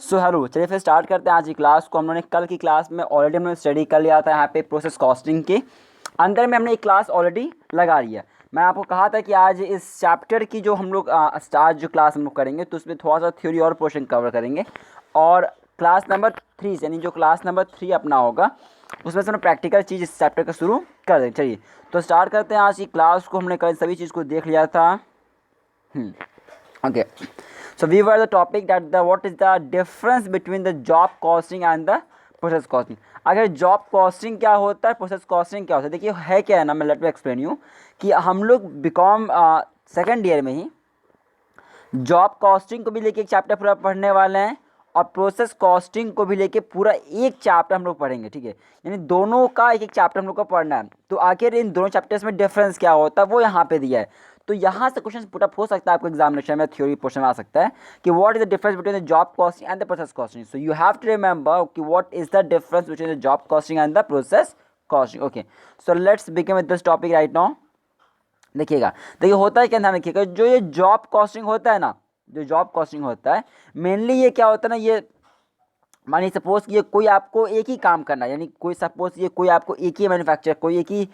So hello, चलिए फिर start करते हैं आज की क्लास को। हम लोगों ने कल की क्लास में ऑलरेडी हमने स्टडी कर लिया था। यहाँ पे प्रोसेस कॉस्टिंग के अंदर में हमने एक क्लास ऑलरेडी लगा ली है। मैं आपको कहा था कि आज इस चैप्टर की जो हम लोग स्टार्ट जो क्लास हम लोग करेंगे तो उसमें थोड़ा सा थ्योरी और पोर्शन कवर करेंगे, और क्लास नंबर 3 यानी जो क्लास नंबर 3 अपना होगा उसमें से हम प्रैक्टिकल चीज़ इस चैप्टर का शुरू कर देंगे। चलिए तो स्टार्ट करते हैं आज की क्लास को। हमने कल सभी चीज़ को देख लिया था। Okay, so we were the topic that what is the difference between the job costing and the process costing। अगर जॉब कॉस्टिंग क्या होता है, प्रोसेस कॉस्टिंग क्या होता है, देखिए है क्या है ना, मैं लेट मी एक्सप्लेन यू कि हम लोग बीकॉम सेकेंड ईयर में ही जॉब कॉस्टिंग को भी लेके एक चैप्टर पूरा पढ़ने वाले हैं और प्रोसेस कॉस्टिंग को भी लेके पूरा एक चैप्टर हम लोग पढ़ेंगे। ठीक है, यानी दोनों का एक एक चैप्टर हम लोग को पढ़ना है। तो आखिर इन दोनों चैप्टर्स में डिफरेंस क्या होता है वो यहाँ पे दिया है। तो यहाँ से क्वेश्चन पुटअप हो सकता है आपको एग्जामिनेशन में, थ्योरी पोर्शन में आ सकता है कि what is the difference between the job costing and the process costing. So you have to remember कि what is the difference between the job costing and the process costing. Okay, so let's begin with this topic right now. देखिएगा, देखिए होता है क्या, ध्यान रखिएगा, जो ये जॉब कॉस्टिंग होता है ना, जो जॉब कॉस्टिंग होता है मेनली ये क्या होता है ना, ये मानिए सपोज कि ये कोई आपको एक ही काम करना है, यानी कोई सपोज ये कोई आपको एक ही मैन्युफैक्चर, कोई एक ही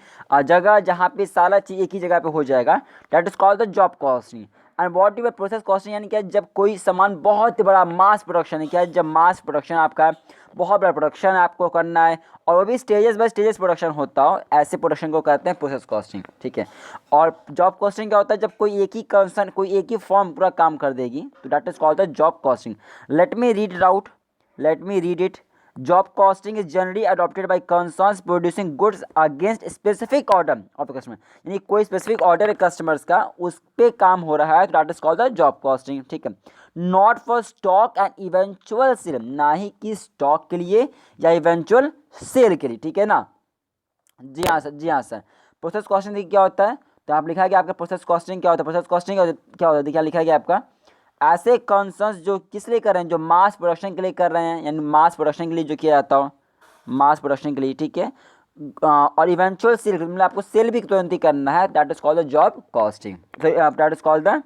जगह जहाँ पे सारा चीज़ एक ही जगह पे हो जाएगा, that is called the job costing. And what you process costing, यानी क्या, जब कोई सामान बहुत बड़ा मास प्रोडक्शन है, क्या जब मास प्रोडक्शन आपका बहुत बड़ा प्रोडक्शन आपको करना है और वो भी स्टेजेस बाय स्टेजेस प्रोडक्शन होता हो, ऐसे प्रोडक्शन को कहते हैं प्रोसेस कॉस्टिंग। ठीक है, और जॉब कॉस्टिंग क्या होता है, जब कोई एक ही कंसर्न, कोई एक ही फॉर्म पूरा काम कर देगी, तो that is called the job costing. Late me read it out, let me read it। Job costing is generally adopted by concerns producing goods against specific order of the customer। यानी कोई specific order है customers का, उस पे काम हो रहा है, तो that is called the job costing. ठीक है, not for stock and eventual sale, ना ही कि स्टॉक के लिए या इवेंचुअल सेल के लिए। ठीक है ना, जी हाँ सर, जी हाँ सर। प्रोसेस कॉस्टिंग देखिए क्या होता है, तो आप लिखा गया आपका प्रोसेस कॉस्टिंग क्या होता है। प्रोसेस कॉस्टिंग क्या होता है, देखिए लिखा गया आपका ऐसे कंसर्न्स जो किस लिए कर रहे हैं, जो मास प्रोडक्शन के लिए कर रहे हैं, यानी मास प्रोडक्शन के लिए जो किया जाता हो, मास प्रोडक्शन के लिए। ठीक है, और इवेंचुअल सेल, मतलब आपको सेल भी तुरंत ही करना है, that is called the job costing, that is called the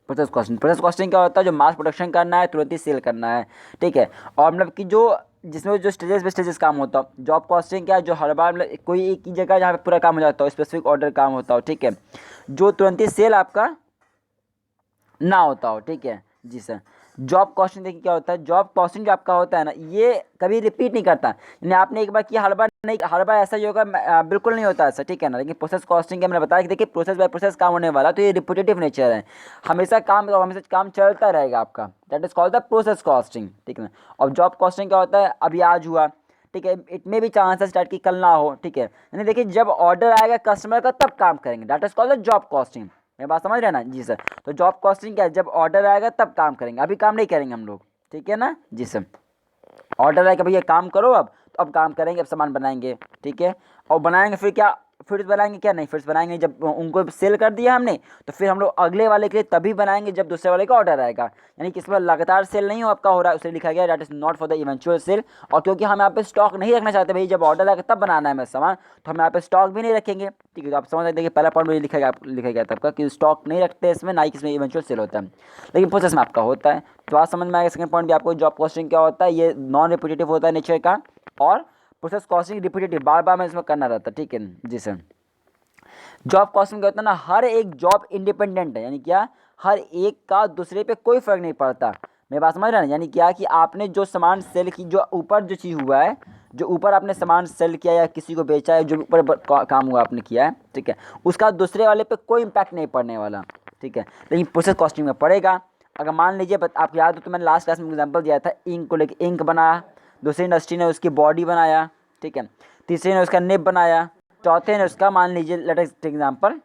process costing. Process costing क्या होता है, जो मास प्रोडक्शन करना है, तुरंत ही सेल करना है। ठीक है, और मतलब कि जो जिसमें जो स्टेजेस पे स्टेजेस काम होता हो। जॉब कॉस्टिंग क्या है, जो हर बार मतलब कोई एक ही जगह जहाँ पे पूरा काम हो जाता हो, स्पेसिफिक ऑर्डर काम होता हो। ठीक है, जो तुरंत ही सेल आपका ना होता हो। ठीक है जी सर। जॉब कॉस्टिंग देखिए क्या होता है, जॉब कॉस्टिंग जो आपका होता है ना, ये कभी रिपीट नहीं करता, यानी आपने एक बार किया, हर बार नहीं, हर बार ऐसा ही होगा, बिल्कुल नहीं होता ऐसा। ठीक है ना, लेकिन प्रोसेस कॉस्टिंग के मैंने बताया कि देखिए प्रोसेस बाय प्रोसेस काम होने वाला, तो ये रिपीटेटिव नेचर है, हमेशा काम चलता रहेगा आपका, that is called the process costing. ठीक है, और जॉब कॉस्टिंग क्या होता है, अभी आज हुआ, ठीक है, इट में भी चांसेस स्टार्ट की कल ना हो। ठीक है, यानी देखिए जब ऑर्डर आएगा कस्टमर का तब काम करेंगे, that is called the job costing. मेरी बात समझ रहे हैं ना जी सर। तो जॉब कॉस्टिंग क्या है, जब ऑर्डर आएगा तब काम करेंगे, अभी काम नहीं करेंगे हम लोग। ठीक है ना जी सर, ऑर्डर आएगा भैया काम करो अब, तो अब काम करेंगे, अब सामान बनाएंगे। ठीक है, और बनाएंगे फिर क्या, फिर बनाएंगे क्या, नहीं फिर बनाएंगे जब उनको सेल कर दिया हमने, तो फिर हम लोग अगले वाले के लिए तभी बनाएंगे जब दूसरे वाले का ऑर्डर आएगा, यानी कि इसमें लगातार सेल नहीं हो आपका हो रहा है, उसे लिखा गया that is not for the eventual sale. और क्योंकि हम यहाँ पे स्टॉक नहीं रखना चाहते भाई, जब ऑर्डर आएगा तब बनाना है हमें सामान, तो हम यहाँ पे स्टॉक भी नहीं रखेंगे। ठीक है, तो आप समझ सकते हैं कि पहला पॉइंट मुझे लिखा गया था आपका कि स्टॉक नहीं रखते इसमें, ना ही इसमें इवेंचुअल सेल होता है, लेकिन प्रोसेस में आपका होता है। तो आज समझ में आएगा सेकंड पॉइंट भी आपको, जॉब कॉस्टिंग क्या होता है, ये नॉन रिपीटेटिव होता है नेचर का, और प्रोसेस कॉस्टिंग रिपीटेटिव, बार बार में इसमें करना रहता है। ठीक है जी सर। जॉब कॉस्टिंग क्या होता है ना, हर एक जॉब इंडिपेंडेंट है, यानी क्या, हर एक का दूसरे पे कोई फर्क नहीं पड़ता। मेरी बात समझ रहे हैं, यानी क्या कि आपने जो सामान सेल की, जो ऊपर जो चीज़ हुआ है, जो ऊपर आपने सामान सेल किया या किसी को बेचा है, जो ऊपर काम हुआ आपने किया है, ठीक है, उसका दूसरे वाले पे कोई इम्पैक्ट नहीं पड़ने वाला। ठीक है, लेकिन प्रोसेस कॉस्टिंग में पड़ेगा। अगर मान लीजिए आपको याद हो तो मैंने लास्ट क्लास में एग्जाम्पल दिया था, इंक को लेकर, इंक बनाया, दूसरी इंडस्ट्री ने उसकी बॉडी बनाया, ठीक है, तीसरी ने उसका निब बनाया, चौथे ने उसका, मान लीजिए let us take example,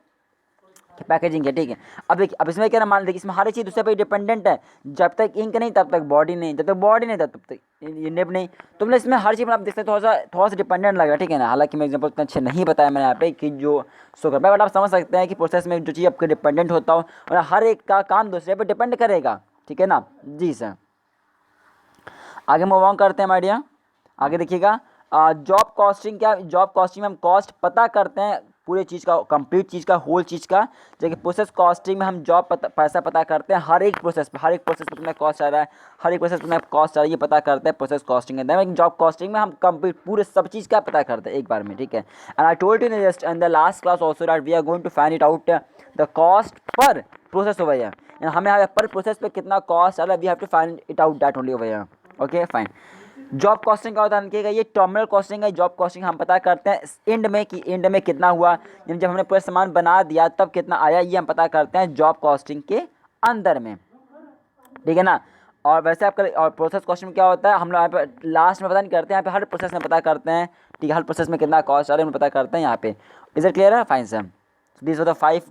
packaging है। ठीक है, अब देखिए, अब इसमें क्या ना, मान देखिए इसमें हर एक चीज़ दूसरे पे डिपेंडेंट है, जब तक इंक नहीं तब तक बॉडी नहीं, जब तक बॉडी नहीं तब तक ये निब नहीं, तो मतलब इसमें हर चीज़ में आप देखते हैं थोड़ा सा डिपेंडेंट लग रहा है। ठीक है ना, हालांकि मैं एग्जांपल उतना अच्छे नहीं बताया मैंने यहाँ पे कि जो शो कर पाया, बट आप समझ सकते हैं कि प्रोसेस में जो चीज़ आपके डिपेंडेंट होता हो और हर एक का काम दूसरे पर डिपेंड करेगा। ठीक है ना जी सर, आगे मूव ऑन करते हैं माइडिया। आगे देखिएगा, जॉब कॉस्टिंग क्या, जॉब कॉस्टिंग में हम कॉस्ट पता करते हैं पूरे चीज़ का, कंप्लीट चीज़ का, होल चीज़ का। जबकि प्रोसेस कॉस्टिंग में हम जॉब पैसा पता करते हैं हर एक प्रोसेस पे, हर एक प्रोसेस पे कितना कॉस्ट आ रहा है, हर एक प्रोसेस पे कितना कॉस्ट आ रहा है, ये पता करते हैं प्रोसेस कॉस्टिंग के अंदर। लेकिन जॉब कॉस्टिंग में हम कंप्लीट पूरे सब चीज़ का पता करते हैं एक बार में, ठीक है। And I told you just in the last class also that we are going to find it out the cost per process over here. हमें पर प्रोसेस पे कितना कॉस्ट आ रहा है, we have to find it out that only over here. Okay fine. Job costing का होता है, ये टर्मिनल कॉस्टिंग है। जॉब कॉस्टिंग हम पता करते हैं एंड में कि एंड में कितना हुआ, यानी जब हमने पूरा सामान बना दिया तब कितना आया, ये हम पता करते हैं जॉब कॉस्टिंग के अंदर में, ठीक है ना। और वैसे आपका और प्रोसेस कॉस्टिंग में क्या होता है, हम लोग यहाँ पे लास्ट में पता नहीं करते हैं, यहाँ पे हर प्रोसेस में पता करते हैं, ठीक है। हर प्रोसेस में कितना कॉस्ट आ रहा है हम पता करते हैं यहाँ पे। इज इट क्लियर है? Fine sir. This were the 5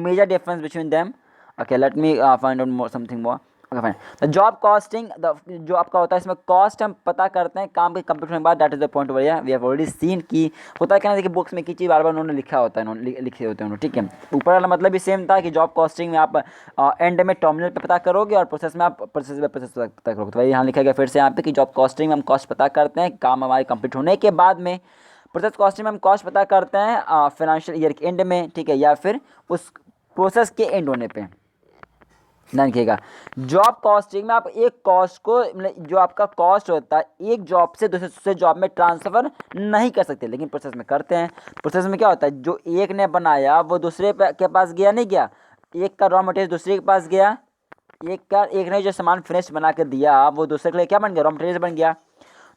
major difference between them. Okay let me find out more something more. Okay fine. The job costing, जो आपका होता है इसमें कॉस्ट हम पता करते हैं काम के कंप्लीट होने के बाद। That is the point over here we have already seen की होता है क्या, देखिए बुक्स में की चीज़ बार बार उन्होंने लिखा होता है, लिखे होते हैं, ठीक है। ऊपर वाला मतलब भी सेम था कि जॉब कॉस्टिंग में आप एंड में टर्मिनल पे पता करोगे और प्रोसेस में आप प्रोसेस पता करोगे। तो वही यहाँ लिखा गया फिर से यहाँ पे कि जॉब कॉस्टिंग में हम कॉस्ट पता करते हैं काम हमारे कंप्लीट होने के बाद में। प्रोसेस कॉस्टिंग में हम कॉस्ट पता करते हैं फाइनेंशियल ईयर के एंड में, ठीक है, या फिर उस प्रोसेस के एंड होने पे। ध्यान रखिएगा, जॉब कॉस्टिंग में आप एक कॉस्ट को, मतलब जो आपका कॉस्ट होता है एक जॉब से दूसरे जॉब में ट्रांसफ़र नहीं कर सकते, लेकिन प्रोसेस में करते हैं। प्रोसेस में क्या होता है, जो एक ने बनाया वो दूसरे के पास गया नहीं गया, एक का रॉ मटेरियल दूसरे के पास गया, एक ने जो सामान फिनिश बना के दिया वो दूसरे के लिए क्या बन गया, रॉ मटेरियल बन गया।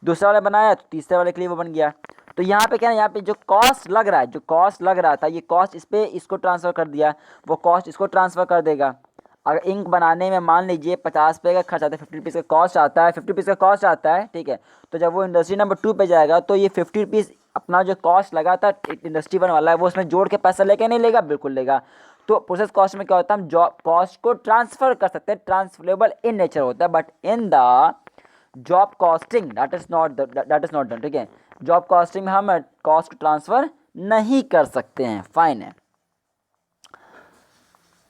दूसरा वाला बनाया तो तीसरे वाले के लिए वो बन गया। तो यहाँ पे क्या है, यहाँ पे जो कॉस्ट लग रहा है, जो कॉस्ट लग रहा था, ये कॉस्ट इस पे इसको ट्रांसफ़र कर दिया, वो कॉस्ट इसको ट्रांसफ़र कर देगा। अगर इंक बनाने में मान लीजिए 50 रुपये का खर्च आता है, 50 रुपीज़ का कॉस्ट आता है, 50 रुपीज़ का कॉस्ट आता है, ठीक है। तो जब वो इंडस्ट्री नंबर 2 पे जाएगा तो ये 50 रुपीज़ अपना जो कॉस्ट लगा था इंडस्ट्री 1 वाला है वो उसमें जोड़ के पैसा लेके नहीं लेगा, बिल्कुल लेगा। तो प्रोसेस कॉस्ट में क्या होता है, हम जॉब कॉस्ट को ट्रांसफ़र कर सकते हैं, ट्रांसफरेबल इन नेचर होता है। But in the job costing that is not done, ठीक है। जॉब कॉस्टिंग में हम कॉस्ट को ट्रांसफ़र नहीं कर सकते हैं, फाइन है।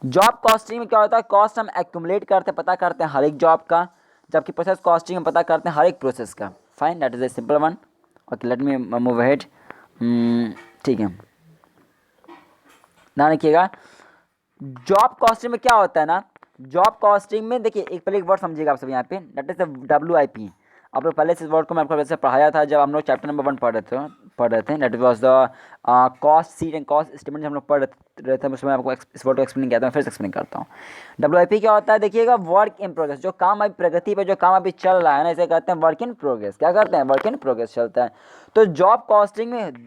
जॉब कॉस्टिंग में क्या होता है, कॉस्ट हम एक्यूमुलेट करते पता करते हैं हर एक जॉब का, जबकि प्रोसेस कॉस्टिंग में पता करते हैं हर एक प्रोसेस का। Fine, that is a simple one. Okay let me move ahead, ठीक है। ध्यान रखिएगा, जॉब कॉस्टिंग में क्या होता है ना, जॉब कॉस्टिंग में देखिए एक पहले एक वर्ड समझिएगा आप सब यहाँ पे, दैट इज WIP। आप लोग पहले से इस वर्ड को मैं आपको वैसे पढ़ाया था जब हम लोग चैप्टर नंबर 1 पढ़ रहे थे। That was the cost sheet and cost statement हम लोग पढ़ रहे थे, उसमें आपको इस वर्ड को एक्सप्लेन किया था, मैं फिर से एक्सप्लेन करता हूँ। WIP क्या होता है, देखिएगा वर्क इन प्रोग्रेस, जो काम अभी प्रगति पे जो काम अभी चल रहा है ना, इसे कहते हैं वर्क इन प्रोग्रेस। क्या करते हैं, वर्क इन प्रोग्रेस चलता है। तो जॉब कॉस्टिंग में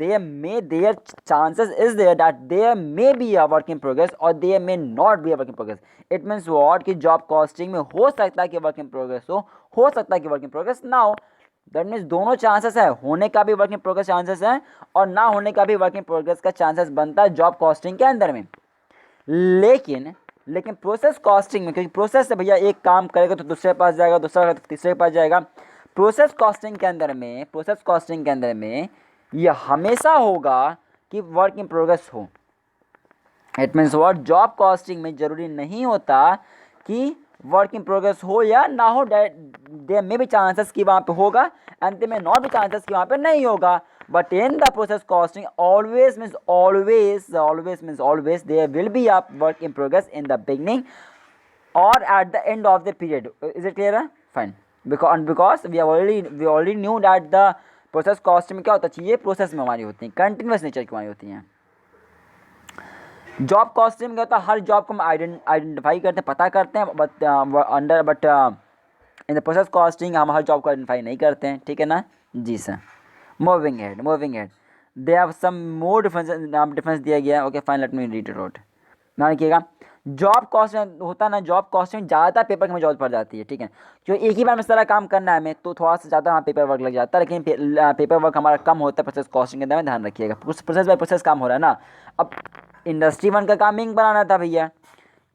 there chances is there that there may be a work in progress और there may not be a work in progress. It means what कि job costing में हो सकता है कि वर्क इन प्रोग्रेस हो सकता है कि वर्क इन प्रोग्रेस ना हो। दैट मीन्स दोनों चांसेस है, होने का भी वर्क इन प्रोग्रेस चांसेस है और ना होने का भी वर्क इन प्रोग्रेस का चांसेस बनता है जॉब कॉस्टिंग के अंदर में। लेकिन प्रोसेस कॉस्टिंग में, क्योंकि प्रोसेस से भैया एक काम करेगा तो दूसरे के पास जाएगा, दूसरा तो तीसरे के पास जाएगा। प्रोसेस कॉस्टिंग के अंदर में ये हमेशा होगा कि वर्क इन प्रोग्रेस हो। It means what, job costing में जरूरी नहीं होता कि वर्क इन प्रोग्रेस हो या ना हो, देयर मे बी चांसेस कि वहाँ पे होगा and there may not be chances कि वहाँ पे नहीं होगा। But in the process costing always means always there will be a work in progress in the beginning or at the end of the period. Is it clear? Fine. Because we already knew that the process costing में क्या होता है, चीज़ें process में हमारी होती हैं, continuous nature की हमारी होती हैं। जॉब कॉस्टिंग में क्या होता है, हर जॉब को हम आइडेंटिफाई करते हैं, पता करते हैं, but in the process costing हम हर जॉब को आइडेंटिफाई नहीं करते हैं, ठीक है ना जी sir. Moving head they have some more difference दिया गया है। Okay fine, let me read it out. ध्यान रखिएगा, जॉब कॉस्ट होता है ना, जॉब कॉस्ट में ज़्यादा पेपर की हमें जरूरत पड़ जाती है, ठीक है। जो एक ही बार में सारा काम करना है हमें तो थोड़ा सा ज़्यादा पेपर वर्क लग जाता है, लेकिन पेपर वर्क हमारा कम होता है प्रोसेस कॉस्टिंग के अंदर में। ध्यान रखिएगा, प्रोसेस बाय प्रोसेस काम हो रहा है ना। अब इंडस्ट्री 1 का काम इंक बनाना था भैया,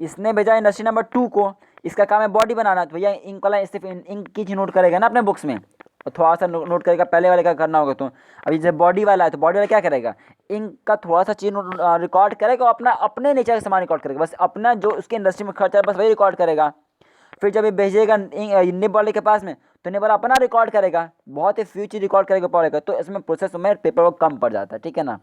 इसने भेजा इंडस्ट्री नंबर 2 को, इसका काम है बॉडी बनाना, तो भैया इंक वाला सिर्फ इंक की चीज़ नोट करेगा ना अपने बुक्स में, और थोड़ा सा नोट करेगा, पहले वाले का करना होगा। तो अभी जब बॉडी वाला है तो बॉडी वाला क्या करेगा, इंक का थोड़ा सा चीज़ रिकॉर्ड करेगा और अपने नेचर का सामान रिकॉर्ड करेगा, बस अपना जो उसके इंडस्ट्री में खर्चा है बस वही रिकॉर्ड करेगा। फिर जब ये भेजेगा निब वाले के पास में तो निब वाला अपना रिकॉर्ड करेगा, बहुत ही फ्यू चीज़ रिकॉर्ड करेगा पड़ेगा, तो इसमें प्रोसेस में पेपर वर्क कम पड़ जाता है, ठीक है ना।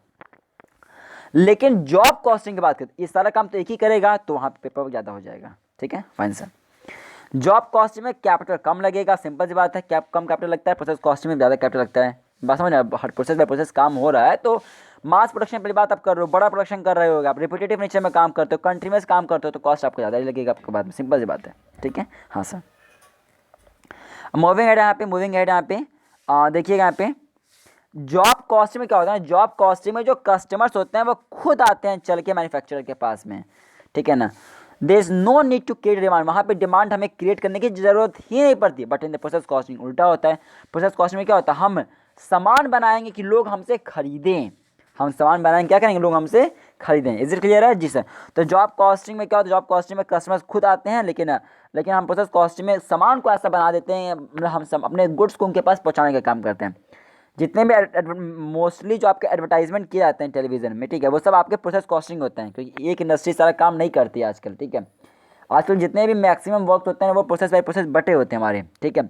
लेकिन जॉब कॉस्टिंग की बात करते ये सारा काम तो एक ही करेगा, तो वहाँ पे पेपर ज़्यादा हो जाएगा। ठीक है, फाइन सर। जॉब कॉस्टिंग में कैपिटल कम लगेगा, सिंपल सी बात है, कम कैपिटल लगता है। प्रोसेस कॉस्टिंग में ज़्यादा कैपिटल लगता है। बात समझ रहे, हर प्रोसेस बाय प्रोसेस काम हो रहा है। तो मास प्रोडक्शन पहली बात आप कर रहे हो, बड़ा प्रोडक्शन कर रहे हो, आप रिपीटेटिव नेचर में काम करते हो, कंटिन्यूस काम करते हो, तो कॉस्ट आपको ज़्यादा ही लगेगा आपके बाद में, सिंपल सी बात है। ठीक है, हाँ सर। मूविंग हेड यहाँ पे, मूविंग हेड यहाँ पे देखिएगा, यहाँ पे जॉब कॉस्टिंग में क्या होता है, जॉब कॉस्टिंग में जो कस्टमर्स होते हैं वो खुद आते हैं चल के मैन्युफैक्चरर के पास में। ठीक है ना, there is no need to create demand, वहाँ पे डिमांड हमें क्रिएट करने की जरूरत ही नहीं पड़ती। But in the process costing उल्टा होता है। प्रोसेस कॉस्टिंग में क्या होता है, हम सामान बनाएंगे कि लोग हमसे खरीदें, हम सामान बनाएंगे, क्या करेंगे, लोग हमसे खरीदें। इज इट क्लियर है जी सर। तो जॉब कॉस्टिंग में क्या होता है, जॉब कॉस्टिंग में कस्टमर्स खुद आते हैं, लेकिन हम प्रोसेस कॉस्टिंग में सामान को ऐसा बना देते हैं, मतलब हम सब अपने गुड्स को उनके पास पहुंचाने का काम करते हैं। जितने भी मोस्टली जो आपके एडवर्टाइजमेंट किए जाते हैं टेलीविजन में, ठीक है, वो सब आपके प्रोसेस कॉस्टिंग होते हैं, क्योंकि एक इंडस्ट्री सारा काम नहीं करती है आजकल। ठीक है, आजकल जितने भी मैक्सिमम वर्क होते हैं वो प्रोसेस बाय प्रोसेस बटे होते हैं हमारे। ठीक है,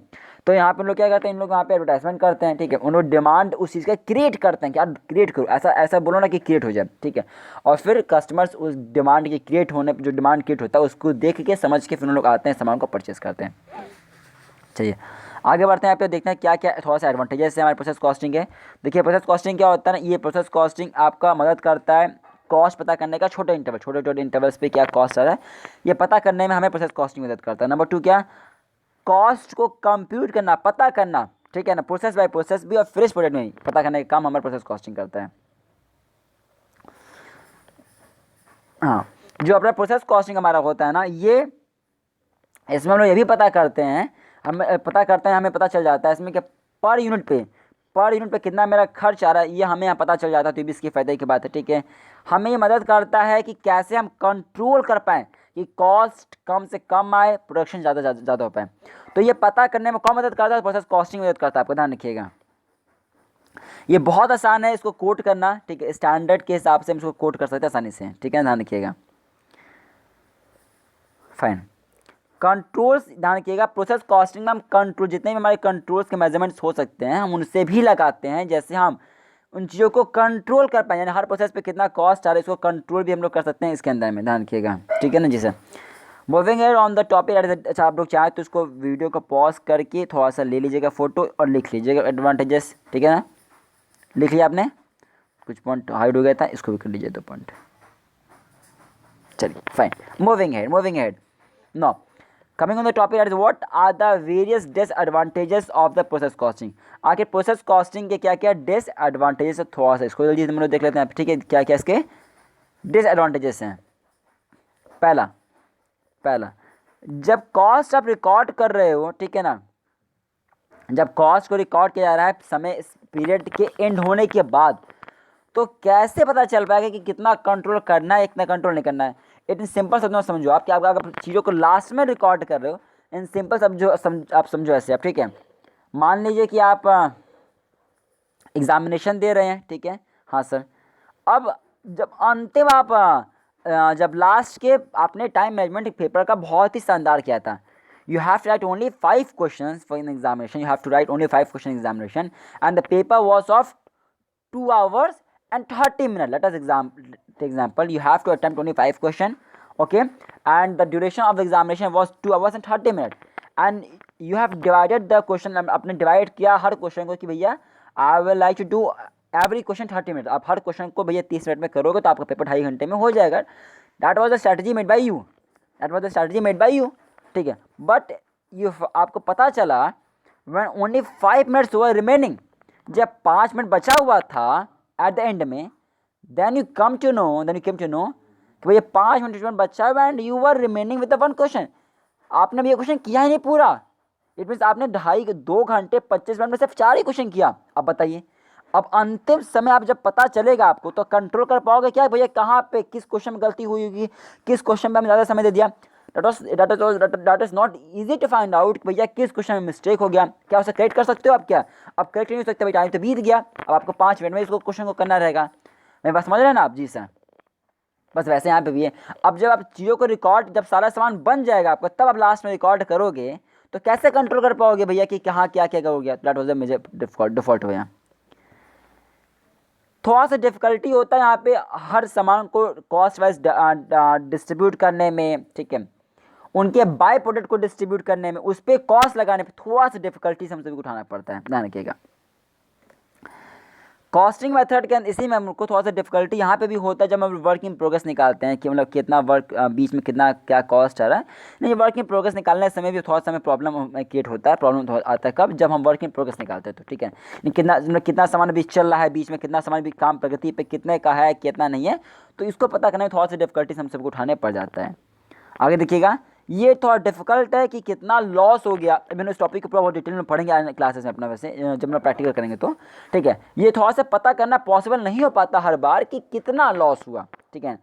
तो यहाँ पे लोग क्या करते हैं, इन लोग यहाँ पे एडवर्टाइजमेंट करते हैं। ठीक है, उन लोग डिमांड उस चीज़ का क्रिएट करते हैं कि यार क्रिएट करो, ऐसा ऐसा बोलो ना कि क्रिएट हो जाए। ठीक है, और फिर कस्टमर्स उस डिमांड के क्रिएट होने पर, जो डिमांड क्रिएट होता है उसको देख के समझ के फिर उन लोग आते हैं, सामान को परचेस करते हैं। चलिए आगे बढ़ते हैं, यहाँ पे देखते हैं क्या क्या थोड़ा सा एडवांटेजेस है हमारे प्रोसेस कॉस्टिंग के। देखिए प्रोसेस कॉस्टिंग क्या होता है ना, ये प्रोसेस कॉस्टिंग आपका मदद करता है कॉस्ट पता करने का, छोटे छोटे इंटरवल्स पे क्या कॉस्ट आ रहा है ये पता करने में हमें प्रोसेस कॉस्टिंग मदद करता है। नंबर 2 क्या, कॉस्ट को कंप्यूट करना, पता करना। ठीक है ना, प्रोसेस बाय प्रोसेस भी और फिनिश प्रोडक्ट में पता करने का काम हमारा प्रोसेस कॉस्टिंग करता है। हाँ, जो अपना प्रोसेस कॉस्टिंग हमारा होता है ना, ये इसमें हम लोग ये भी पता करते हैं, हमें पता चल जाता है इसमें कि पर यूनिट पे कितना मेरा खर्च आ रहा है, ये हमें यहाँ पता चल जाता है। तो भी इसकी फ़ायदे की बात है। ठीक है, हमें ये मदद करता है कि कैसे हम कंट्रोल कर पाएँ कि कॉस्ट कम से कम आए, प्रोडक्शन ज़्यादा हो पाए। तो ये पता करने में कौन मदद करता है, प्रोसेस कॉस्टिंग मदद करता है। आपको ध्यान रखिएगा, ये बहुत आसान है इसको कोट करना। ठीक है, स्टैंडर्ड के हिसाब से हम इसको कोट कर सकते हैं आसानी से। ठीक है, ध्यान रखिएगा, फाइन। कंट्रोल्स ध्यान रखिएगा, प्रोसेस कॉस्टिंग में हम कंट्रोल, जितने भी हमारे कंट्रोल्स के मेजरमेंट्स हो सकते हैं हम उनसे भी लगाते हैं, जैसे हम उन चीज़ों को कंट्रोल कर पाए, यानी हर प्रोसेस पे कितना कॉस्ट आ रहा है इसको कंट्रोल भी हम लोग कर सकते हैं इसके अंदर में। ध्यान रखिएगा, ठीक है ना जी सर। मूविंग है ऑन द टॉपिक। अच्छा, आप लोग चाहें तो इसको वीडियो को पॉज करके थोड़ा सा ले लीजिएगा फोटो और लिख लीजिएगा एडवांटेजेस। ठीक है ना, लिख लिया आपने, कुछ पॉइंट हाइड हो गया था, इसको भी कर लीजिए 2 पॉइंट। चलिए fine, moving ahead now coming on the topic that is what are the various disadvantages of the process costing. आखिर प्रोसेस कॉस्टिंग के क्या क्या डिसएडवांटेजेस है, थोड़ा सा इसको जल्दी हम लोग देख लेते हैं। ठीक है, क्या क्या इसके डिसएडवांटेजेस हैं। पहला, जब कॉस्ट आप रिकॉर्ड कर रहे हो, ठीक है ना, जब कॉस्ट को रिकॉर्ड किया जा रहा है समय इस पीरियड के एंड होने के बाद, तो कैसे पता चल पाएगा कि कितना कंट्रोल करना है, कितना कंट्रोल नहीं करना है। इन सिंपल शब्दों में समझो आप कि आप अगर चीज़ों को लास्ट में रिकॉर्ड कर रहे हो, इन सिंपल आप समझो ऐसे आप। ठीक है, मान लीजिए कि आप एग्जामिनेशन दे रहे हैं। ठीक है, हाँ सर। अब जब अंतिम आप जब लास्ट के आपने टाइम मैनेजमेंट पेपर का बहुत ही शानदार किया था, you have to write only 5 questions for an examination, you have to write only 5 question examination and the paper was of 2 hours and 30 minutes. Let us take example, you have to attempt only 5 question, okay, and the duration of the examination was 2 hours and 30 minutes and you have divided the question, आपने divide किया हर question को कि भैया I will like to do every question 30 minute. आप हर question को भैया 30 मिनट में करोगे तो आपका पेपर 2.5 घंटे में हो जाएगा। That was the strategy made by you, ठीक है। बट आपको पता चला when only 5 minutes were remaining, जब 5 मिनट बचा हुआ था एट द एंड में, then you came to know कि भैया 5 मिनट बचा है and you were remaining with the 1 question. आपने भी ये क्वेश्चन किया ही नहीं पूरा, इट मीन्स आपने 2 घंटे 25 मिनट में सिर्फ 4 ही क्वेश्चन किया। अब बताइए, अब अंतिम समय आप जब पता चलेगा आपको तो कंट्रोल कर पाओगे क्या भैया कहाँ पे किस क्वेश्चन में गलती हुई होगी, किस क्वेश्चन में हमने ज़्यादा समय दे दिया। That is not easy to find out भैया किस क्वेश्चन में मिस्टेक हो गया। क्या उसे करेक्ट कर सकते हो आप? क्या अब करेक्ट नहीं हो सकते भाई, टाइम तो बीत गया। अब आपको 5 मिनट में इसको क्वेश्चन को करना रहेगा। मैं बस समझ रहे हैं ना आप? जी सर, बस वैसे यहाँ पे भी है। अब जब आप चीज़ों को रिकॉर्ड, जब सारा सामान बन जाएगा आपका, तब आप लास्ट में रिकॉर्ड करोगे तो कैसे कंट्रोल कर पाओगे भैया कि कहाँ क्या क्या करोगे। That was the major default हो गया। थोड़ा सा डिफ़िकल्टी होता है यहाँ पे हर सामान को कॉस्ट वाइज डिस्ट्रीब्यूट करने में, ठीक है, उनके बाय प्रोडक्ट को डिस्ट्रीब्यूट करने में, उस पर कॉस्ट लगाने पे थोड़ा सा डिफिकल्टीज हम सभी को उठाना पड़ता है, ध्यान रखिएगा। कॉस्टिंग मेथड के अंदर इसी में हमको थोड़ा सा डिफिकल्टी यहाँ पे भी होता है जब हम वर्क इन प्रोग्रेस निकालते हैं कि मतलब कितना वर्क बीच में कितना क्या कॉस्ट आ रहा है। नहीं, वर्क इन प्रोग्रेस निकालने समय भी थोड़ा सा हमें प्रॉब्लम क्रिएट होता है, प्रॉब्लम आता है कब, जब हम वर्क इन प्रोग्रेस निकालते हैं तो, ठीक है। कितना मतलब कितना सामान बीच चल रहा है, बीच में कितना सामान भी काम प्रगति पे कितने का है कितना नहीं है, तो इसको पता करने में थोड़ा सा डिफिकल्टीज हम सबको उठाने पड़ जाता है। आगे देखिएगा, ये थोड़ा डिफिकल्ट है कि कितना लॉस हो गया। मैंने इस टॉपिक को पूरा बहुत डिटेल में पढ़ेंगे आने क्लासेस में अपना, वैसे जब हम प्रैक्टिकल करेंगे तो, ठीक है। ये थोड़ा सा पता करना पॉसिबल नहीं हो पाता हर बार कि कितना लॉस हुआ, ठीक है।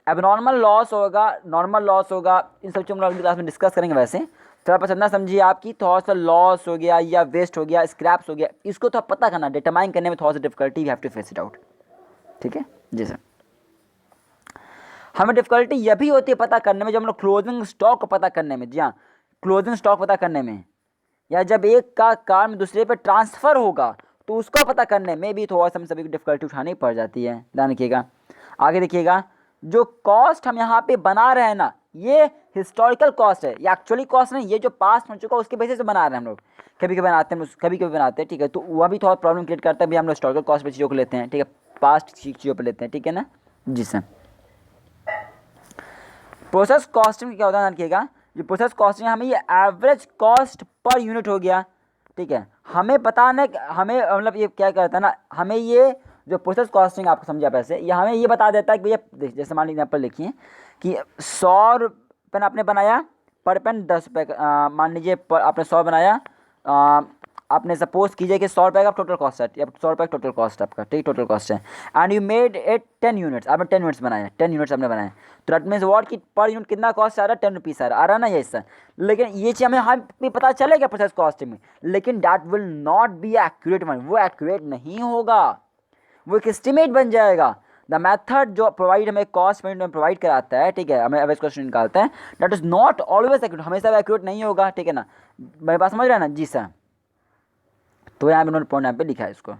अब नॉर्मल लॉस होगा, नॉर्मल लॉस होगा, इन सब चीज़ हम अगली क्लास में डिस्कस करेंगे। वैसे थोड़ा बस इतना समझिए आपकी, थोड़ा सा लॉस हो गया या वेस्ट हो गया, स्क्रैप्स हो गया, इसको थोड़ा पता करना, डिटरमाइन करने में थोड़ा सा difficulty, we have to face it out, ठीक है जी सर। हमें डिफिकल्टी यह भी होती है पता करने में जब हम लोग क्लोजिंग स्टॉक को पता करने में, जी हाँ, क्लोजिंग स्टॉक पता करने में, या जब एक का काम दूसरे पे ट्रांसफ़र होगा तो उसको पता करने में भी थोड़ा सा हम सभी को डिफिकल्टी उठानी पड़ जाती है, ध्यान रखिएगा। आगे देखिएगा, जो कॉस्ट हम यहाँ पे बना रहे हैं ना, ये हिस्टोरिकल कॉस्ट है, ये एक्चुअली कॉस्ट नहीं, ये जो पास्ट हो चुका है उसके बेसिस से बना रहे हैं हम लोग। कभी कभी बनाते हैं, कभी कभी बनाते हैं, ठीक है, तो वह भी थोड़ा प्रॉब्लम क्रिएट करता है, भी हम लोग हिस्टोरिकल कॉस्ट पर चीज़ों को लेते हैं, ठीक है, पास्ट चीज़ों पर लेते हैं, ठीक है ना जी सर। प्रोसेस कॉस्टिंग क्या होता है, रखिएगा, जो प्रोसेस कॉस्टिंग हमें ये एवरेज कॉस्ट पर यूनिट हो गया, ठीक है। हमें पता नहीं, हमें मतलब ये क्या करता है ना, हमें ये जो प्रोसेस कॉस्टिंग आपको समझा पैसे, ये हमें ये बता देता है कि भैया जैसे मान लीजिए एग्जाम्पल लिखिए कि 100 पेन आपने बनाया, पर पेन 10 रुपये, मान लीजिए आपने 100 बनाया, आपने सपोज कीजिए कि 100 रुपये का टोटल कॉस्ट है, या 100 रुपये का टोटल कॉस्ट आपका, ठीक, टोटल कॉस्ट है, and you made it 10 units, आपने 10 यूनिट्स बनाया, 10 यूनिट्स आपने बनाए, तो दैट मीन्स व्हाट कि पर यूनिट कितना कॉस्ट आ रहा है, 10 रुपीज़ आ रहा है ना, ये सर। लेकिन ये चीज़ हमें भी पता चलेगा प्रोसेस कॉस्ट में, लेकिन that will not be accurate one, वो एक्यूरेट नहीं होगा, वो एक एस्टिमेट बन जाएगा। द मैथड जो प्रोवाइड हमें कॉस्ट में प्रोवाइड कराता है, ठीक है, हमें एवरेज कॉस्ट निकालता है, that is not always accurate, हमेशा एक्यूरेट नहीं होगा, ठीक है ना, मेरे पास समझ रहे हैं ना जी सर। तो यहाँ पे उन्होंने पॉइंट यहाँ पे लिखा है इसको।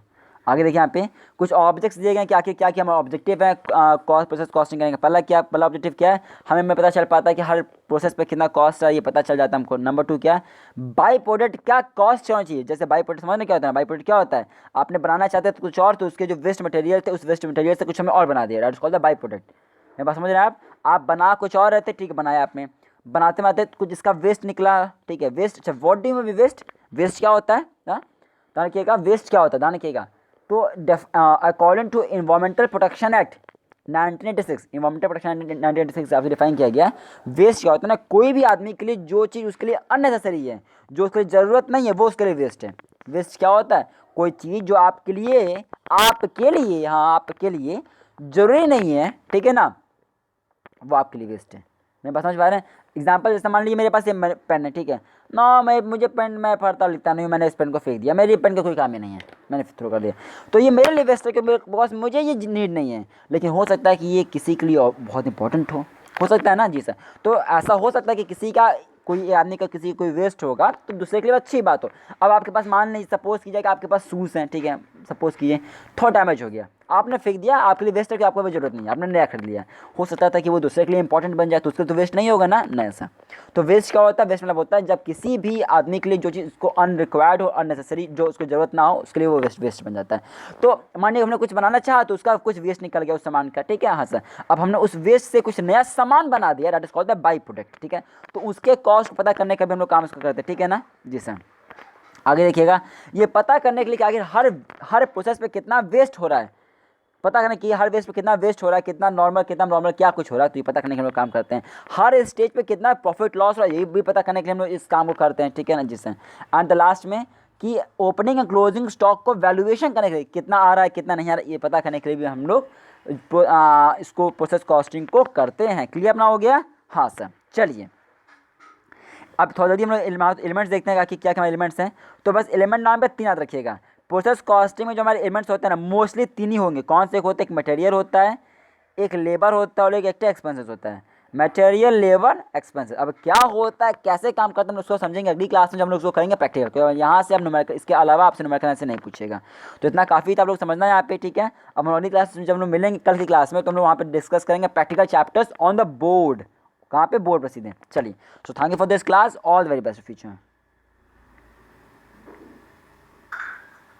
आगे देखिए, यहाँ पे कुछ ऑब्जेक्ट्स दिए गए, क्या क्या क्या हमारा ऑब्जेक्टिव है कॉस्ट प्रोसेस कॉस्टिंग करेंगे। पहला ऑब्जेक्टिव क्या है, हमें पता चल पाता है कि हर प्रोसेस पे कितना कॉस्ट है, ये पता चल जाता है हमको। नंबर 2 क्या है, बाई प्रोडक्ट क्या कॉस्ट होना चाहिए। जैसे बाई प्रोडक्ट समझने क्या होता है, बाई प्रोडक्ट क्या होता है, आपने बनाना चाहते हैं तो कुछ और, तो उसके जो वेस्ट मटेरियल थे उस वेस्ट मटेरियल से कुछ हमें और बना दिया, that is called the by product. मेरे पास समझ रहे हैं आप बना कुछ और रहते, ठीक है, बनाया आपने, बनाते बनाते कुछ इसका वेस्ट निकला, ठीक है, वेस्ट। अच्छा, what do you mean waste, waste क्या होता है, ध्यान रखिएगा, वेस्ट क्या होता है, ध्यान रखिएगा। तो according to environmental protection act 1986, environmental protection 1986 आपसे डिफाइन किया गया है, वेस्ट क्या होता है ना, कोई भी आदमी के लिए जो चीज़ उसके लिए अननेसेसरी है, जो उसके लिए ज़रूरत नहीं है, वो उसके लिए वेस्ट है। वेस्ट क्या होता है, कोई चीज़ जो आपके लिए हाँ आपके लिए ज़रूरी नहीं है, ठीक है ना, वो आपके लिए वेस्ट है। मेरे पास समझ पा रहे हैं। एग्जाम्पल जैसे मान लीजिए मेरे पास ये पेन है, ठीक है ना, मुझे पेन मैं पढ़ता लिखता नहीं हूँ, मैंने इस पेन को फेंक दिया, मेरी पेन का कोई काम ही नहीं है, मैंने थ्रो कर दिया, तो ये मेरे लिए वेस्ट है, क्योंकि बॉस मुझे ये नीड नहीं है। लेकिन हो सकता है कि ये किसी के लिए बहुत इंपॉर्टेंट हो सकता है ना जी सर। तो ऐसा हो सकता है कि किसी का कोई आदमी का किसी कोई वेस्ट होगा तो दूसरे के लिए अच्छी बात हो। अब आपके पास मान लीजिए सपोज कीजिए कि आपके पास शूज़ हैं, ठीक है, सपोज कीजिए थोड़ा डैमेज हो गया, आपने फेंक दिया, आपके लिए वेस्ट है कि आपको ज़रूरत नहीं है, आपने नया खरीद लिया। हो सकता था कि वो दूसरे के लिए इंपॉर्टेंट बन जाए, तो उसके तो वेस्ट नहीं होगा ना, नहीं ऐसा। तो वेस्ट क्या होता है, वेस्ट मतलब होता है जब किसी भी आदमी के लिए जो चीज़ उसको अनरिक्वायर्ड हो, अननेसेसरी, जो उसको ज़रूरत ना हो, उसके लिए वो वेस्ट बन जाता है। तो मानिए हमने कुछ बनाना चाहा तो उसका कुछ वेस्ट निकल गया उस सामान का, ठीक है, हाँ सर। अब हमने उस वेस्ट से कुछ नया सामान बना दिया, that is called the by product, ठीक है। तो उसके कॉस्ट को पता करने का भी हम लोग काम इसको करते हैं, ठीक है ना जी सर। आगे देखिएगा, ये पता करने के लिए कि आखिर हर प्रोसेस पे कितना वेस्ट हो रहा है, पता करने की हर वेस्ट पे कितना वेस्ट हो रहा है, कितना नॉर्मल क्या कुछ हो रहा है, तो ये पता करने के लिए हम लोग काम करते हैं। हर स्टेज पे कितना प्रॉफिट लॉस हो रहा है, ये भी पता करने के लिए हम लोग इस काम को करते हैं, ठीक है ना जी सर। एंड द लास्ट में कि ओपनिंग एंड क्लोजिंग स्टॉक को वैल्यूएशन करने के लिए कितना आ रहा है कितना नहीं आ रहा है, ये पता करने के लिए भी हम लोग इसको प्रोसेस कॉस्टिंग को करते हैं। क्लियर अपना हो गया, हाँ सर। चलिए अब थोड़ा जल्दी हम लोग एलिमेंट्स देखते हैं कि क्या क्या एलिमेंट्स हैं। तो बस एलिमेंट नाम पे 3 याद रखिएगा। प्रोसेस कॉस्टिंग में जो हमारे एलिमेंट्स होते हैं ना, मोस्टली 3 ही होंगे। कौन से होते हैं, एक मटेरियल होता है, एक लेबर होता है और एक एक्स्ट्रा एक्सपेंसेस होता है। Material labour expenses. अब क्या होता है, कैसे काम करते हैं, हम लोग उसको समझेंगे अगली क्लास में जब हम लोग उसको करेंगे प्रैक्टिकल। तो यहाँ से अब न्यूमेरिकल, इसके अलावा आपसे न्यूमेरिकल ऐसे नहीं पूछेगा। तो इतना काफ़ी था आप लोग समझना है यहाँ पे, ठीक है। अब हम अगली क्लास में जब हम लोग मिलेंगे कल की क्लास में, तो हम लोग वहाँ पे डिस्कस करेंगे practical chapters on the board. कहाँ पे, बोर्ड पर सीधे। चलिए, so thank you for this class, all the very best future.